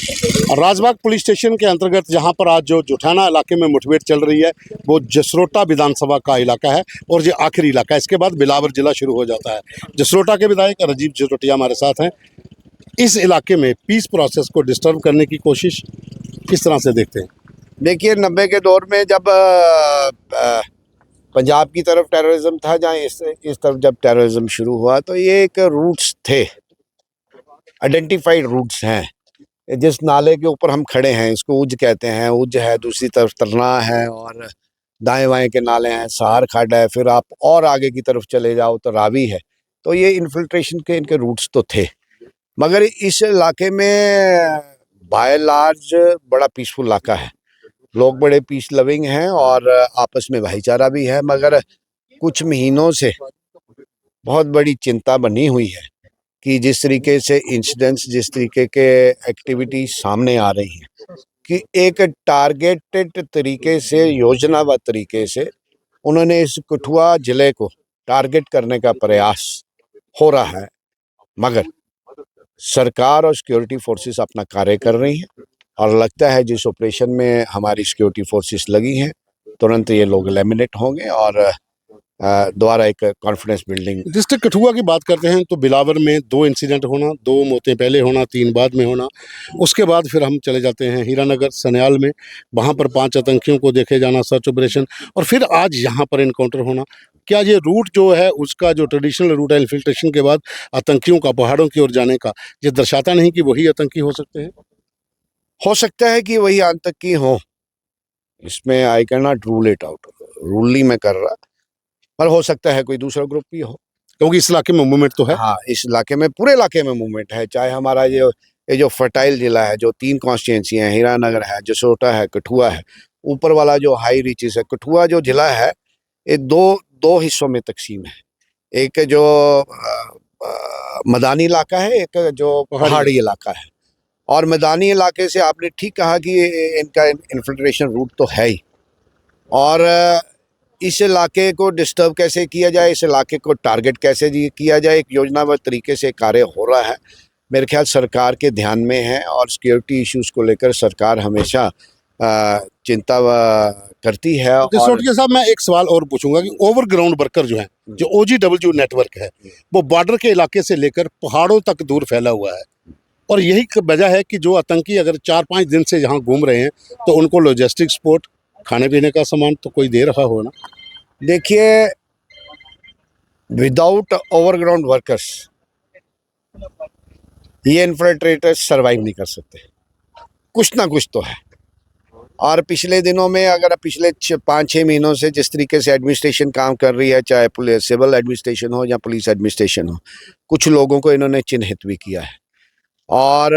Rajbagh police station के अंतर्गत जहां पर आज जो जुठाना इलाके में मुठभेड़ चल रही है वो जसरोटा विधानसभा का इलाका है और ये आखिरी इलाका है। इसके बाद बिलावर जिला शुरू हो जाता है। जसरोटा के विधायक राजीव जसरोटिया हमारे साथ हैं। इस इलाके में पीस प्रोसेस को डिस्टर्ब करने की कोशिश किस तरह से देखते हैं? देखिए, 90 के दौर में जब पंजाब की तरफ टेररिज्म था, जहाँ इस तरफ जब टेररिज्म शुरू हुआ, तो ये एक रूट्स थे, आइडेंटिफाइड रूट्स हैं। जिस नाले के ऊपर हम खड़े हैं इसको उज कहते हैं, उज है, दूसरी तरफ तरना है और दाएं बाएं के नाले हैं, सहार खड्ड है, फिर आप और आगे की तरफ चले जाओ तो रावी है। तो ये इन्फिल्ट्रेशन के इनके रूट्स तो थे, मगर इस इलाके में बाय लार्ज बड़ा पीसफुल इलाका है। लोग बड़े पीस लविंग हैं और आपस में भाईचारा भी है, मगर कुछ महीनों से बहुत बड़ी चिंता बनी हुई है कि जिस तरीके से इंसिडेंट्स, जिस तरीके के एक्टिविटी सामने आ रही हैं, कि एक टारगेटेड तरीके से, योजनाबद्ध तरीके से उन्होंने इस कठुआ जिले को टारगेट करने का प्रयास हो रहा है। मगर सरकार और सिक्योरिटी फोर्सेस अपना कार्य कर रही हैं और लगता है जिस ऑपरेशन में हमारी सिक्योरिटी फोर्सेस लगी हैं तुरंत ये लोग एलिमिनेट होंगे और दोबारा एक कॉन्फिडेंस बिल्डिंग। डिस्ट्रिक्ट कठुआ की बात करते हैं तो बिलावर में 2 इंसिडेंट होना, 2 मौतें पहले होना, 3 बाद में होना। उसके बाद फिर हम चले जाते हैं हीरानगर सन्याल में, वहाँ पर 5 आतंकियों को देखे जाना, सर्च ऑपरेशन, और फिर आज यहाँ पर इनकाउंटर होना। क्या ये रूट जो है उसका जो ट्रेडिशनल रूट है इन्फिल्ट्रेशन के बाद आतंकियों का पहाड़ों की ओर जाने का, ये दर्शाता नहीं कि वही आतंकी हो सकते हैं? हो सकता है कि वही आतंकी हो, इसमें I can not rule it out, rule नहीं मैं कर रहा, पर हो सकता है कोई दूसरा ग्रुप भी हो, क्योंकि इस इलाके में मूवमेंट तो है। हाँ, इस इलाके में, पूरे इलाके में मूवमेंट है। चाहे हमारा ये जो फर्टाइल जिला है, जो 3 कॉन्स्टिट्यूंसी हैं, हीरानगर है, जसरोटा है, कठुआ है, ऊपर वाला जो हाई रीचेस है, कठुआ जो जिला है ये दो हिस्सों में तकसीम है। एक जो मैदानी इलाका है, एक जो पहाड़ी इलाका है। और मैदानी इलाके से आपने ठीक कहा कि इनका इन्फिल्ट्रेशन रूट तो है ही, और इस इलाके को डिस्टर्ब कैसे किया जाए, इस इलाके को टारगेट कैसे किया जाए, एक योजनाबद्ध तरीके से कार्य हो रहा है। मेरे ख्याल सरकार के ध्यान में है और सिक्योरिटी इश्यूज को लेकर सरकार हमेशा चिंता करती है। जसरोटिया साहब, मैं एक सवाल और पूछूंगा कि ओवरग्राउंड वर्कर जो हैं, जो OGW नेटवर्क है, वो बॉर्डर के इलाके से लेकर पहाड़ों तक दूर फैला हुआ है, और यही वजह है कि जो आतंकी अगर 4-5 दिन से यहाँ घूम रहे हैं तो उनको लॉजिस्टिक सपोर्ट, खाने पीने का सामान तो कोई दे रहा हो ना। देखिए, विदाउट ओवरग्राउंड वर्कर्स ये इन्फिल्ट्रेटर्स सरवाइव नहीं कर सकते, कुछ ना कुछ तो है। और पिछले दिनों में, अगर पिछले 5-6 महीनों से जिस तरीके से एडमिनिस्ट्रेशन काम कर रही है, चाहे सिविल एडमिनिस्ट्रेशन हो या पुलिस एडमिनिस्ट्रेशन हो, कुछ लोगों को इन्होंने चिन्हित भी किया है और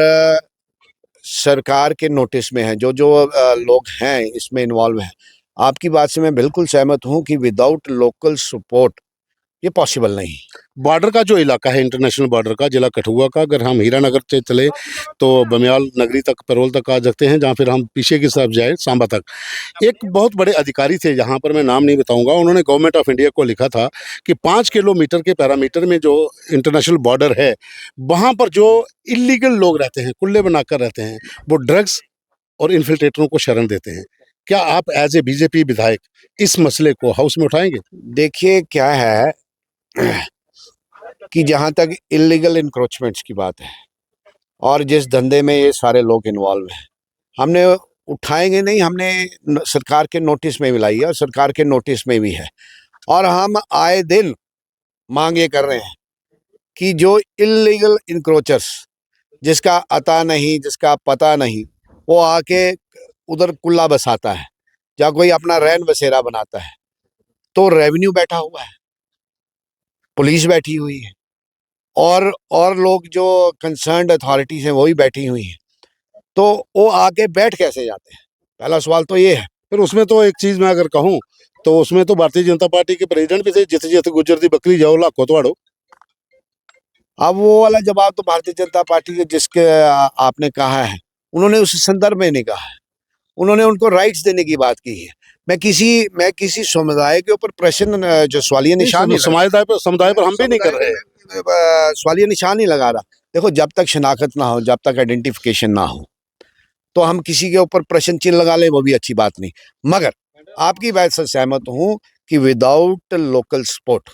सरकार के नोटिस में है। जो लोग हैं इसमें इन्वॉल्व हैं। आपकी बात से मैं बिल्कुल सहमत हूं कि विदाउट लोकल सपोर्ट ये पॉसिबल नहीं। बॉर्डर का जो इलाका है, इंटरनेशनल बॉर्डर का जिला कठुआ का, अगर हम हीरानगर से चले तो बमियाल नगरी तक, पेरोल तक आ सकते हैं, जहाँ फिर हम पीछे की तरफ जाए सांबा तक। एक बहुत बड़े अधिकारी थे, यहाँ पर मैं नाम नहीं बताऊंगा, उन्होंने गवर्नमेंट ऑफ इंडिया को लिखा था कि 5 किलोमीटर के पैरामीटर में जो इंटरनेशनल बॉर्डर है, वहाँ पर जो इलीगल लोग रहते हैं, कुल्ले बनाकर रहते हैं, वो ड्रग्स और इन्फिल्ट्रेटरों को शरण देते हैं। क्या आप एज ए BJP विधायक इस मसले को हाउस में उठाएंगे? देखिए, क्या है कि जहां तक इलीगल इंक्रोचमेंट्स की बात है और जिस धंधे में ये सारे लोग इन्वॉल्व हैं, हमने उठाएंगे नहीं, हमने सरकार के नोटिस में भी लाई है और सरकार के नोटिस में भी है। और हम आए दिन मांग ये कर रहे हैं कि जो इलीगल इंक्रोचर्स, जिसका अता नहीं, जिसका पता नहीं, वो आके उधर कुल्ला बसाता है या कोई अपना रैन बसेरा बनाता है, तो रेवेन्यू बैठा हुआ है, पुलिस बैठी हुई है और लोग जो कंसर्न्ड अथॉरिटीज हैं वो भी बैठी हुई हैं, तो वो आके बैठ कैसे जाते हैं? पहला सवाल तो ये है। फिर उसमें तो एक चीज़ मैं अगर कहूँ तो उसमें तो भारतीय जनता पार्टी के प्रेसिडेंट भी थे, जित जित गुजर दी बकरी जाओ लाखों तोड़ो। अब वो वाला जवाब तो भारतीय जनता पार्टी के जिसके आपने कहा है, उन्होंने उस संदर्भ में नहीं कहा है, उन्होंने उनको राइट्स देने की बात की है। मैं किसी समुदाय के ऊपर प्रश्न, जो सवालिया निशान, समुदाय पर हम भी नहीं कर रहे, सवालिया निशान नहीं लगा रहा। देखो, जब तक शनाख्त ना हो, जब तक आइडेंटिफिकेशन ना हो, तो हम किसी के ऊपर प्रश्न चिन्ह लगा लें, वो भी अच्छी बात नहीं। मगर आपकी बात से सहमत हूँ कि विदाउट लोकल सपोर्ट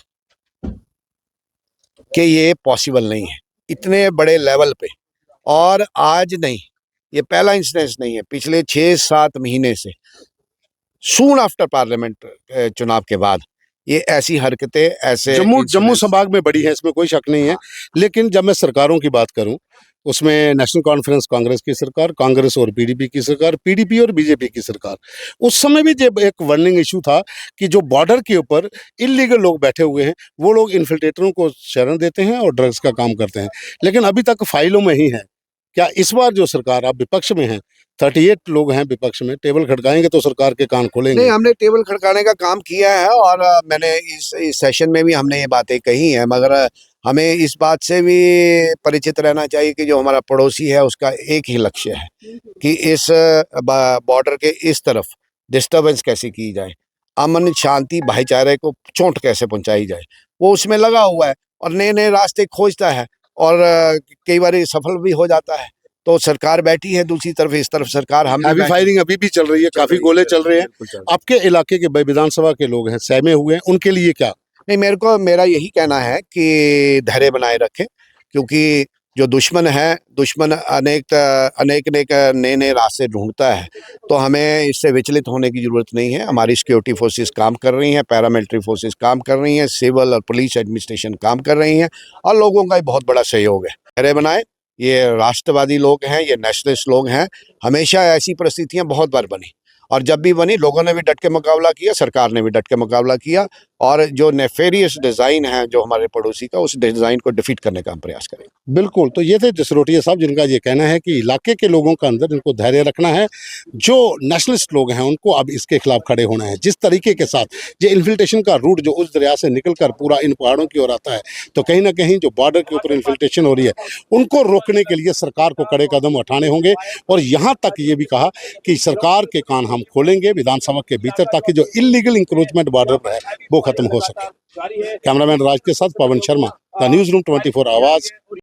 कि ये पॉसिबल नहीं है इतने बड़े लेवल पे। और आज नहीं, ये पहला इंसिडेंस नहीं है, पिछले 6-7 महीने से सून आफ्टर पार्लियामेंट चुनाव के बाद ये ऐसी हरकतें, ऐसे जम्मू incidents- संभाग में बड़ी है, इसमें कोई शक नहीं है। लेकिन जब मैं सरकारों की बात करूं, उसमें नेशनल कॉन्फ्रेंस कांग्रेस की सरकार, कांग्रेस और पीडीपी की सरकार, पीडीपी और बीजेपी की सरकार, उस समय भी जब एक वार्निंग इशू था कि जो बॉर्डर के ऊपर इलीगल लोग बैठे हुए हैं, वो लोग इन्फिल्ट्रेटरों को शरण देते हैं और ड्रग्स का काम करते हैं, लेकिन अभी तक फाइलों में ही है। क्या इस बार जो सरकार, आप विपक्ष में हैं, 38 लोग हैं विपक्ष में, टेबल खड़काएंगे तो सरकार के कान खोलेंगे? नहीं, हमने टेबल खड़काने का काम किया है और मैंने इस सेशन में भी हमने ये बातें कही हैं, मगर हमें इस बात से भी परिचित रहना चाहिए कि जो हमारा पड़ोसी है उसका एक ही लक्ष्य है कि इस बॉर्डर के इस तरफ डिस्टरबेंस कैसे की जाए, अमन शांति भाईचारे को चोट कैसे पहुंचाई जाए, वो उसमें लगा हुआ है और नए नए रास्ते खोजता है और कई बार सफल भी हो जाता है। तो सरकार बैठी है दूसरी तरफ, इस तरफ सरकार, हम हैवी फायरिंग अभी भी चल रही है, काफी गोले चल रहे हैं। आपके इलाके के विधानसभा के लोग हैं, सहमे हुए हैं, उनके लिए क्या? नहीं, मेरा यही कहना है कि धैर्य बनाए रखें, क्योंकि जो दुश्मन है, दुश्मन अनेक नए नए रास्ते ढूंढता है, तो हमें इससे विचलित होने की जरूरत नहीं है। हमारी सिक्योरिटी फोर्सेस काम कर रही हैं, पैरामिलिट्री फोर्सेस काम कर रही हैं, सिविल और पुलिस एडमिनिस्ट्रेशन काम कर रही हैं और लोगों का बहुत बड़ा सहयोग है। धैर्य बनाए, ये राष्ट्रवादी लोग हैं, ये नेशनलिस्ट लोग हैं। हमेशा ऐसी परिस्थितियां बहुत बार बनी और जब भी बनी लोगों ने भी डट के मुकाबला किया, सरकार ने भी डट के मुकाबला किया और जो नेफेरियस डिज़ाइन है जो हमारे पड़ोसी का, उस डिज़ाइन को डिफीट करने का हम प्रयास करेंगे। बिल्कुल, तो ये थे जसरोटिया साहब, जिनका ये कहना है कि इलाके के लोगों का अंदर इनको धैर्य रखना है। जो नेशनलिस्ट लोग हैं उनको अब इसके खिलाफ खड़े होना है। जिस तरीके के साथ ये इन्फिल्ट्रेशन का रूट जो उस दरिया से निकलकर पूरा इन पहाड़ों की ओर आता है, तो कहीं ना कहीं जो बॉर्डर के ऊपर इन्फिल्ट्रेशन हो रही है, उनको रोकने के लिए सरकार को कड़े कदम उठाने होंगे। और यहाँ तक ये भी कहा कि सरकार के कान हम खोलेंगे विधानसभा के भीतर, ताकि जो इलीगल इंक्रोचमेंट बॉर्डर पर है वो खत्म हो सके। कैमरामैन राज के साथ Pawan Sharma, the news room 24 आवाज़।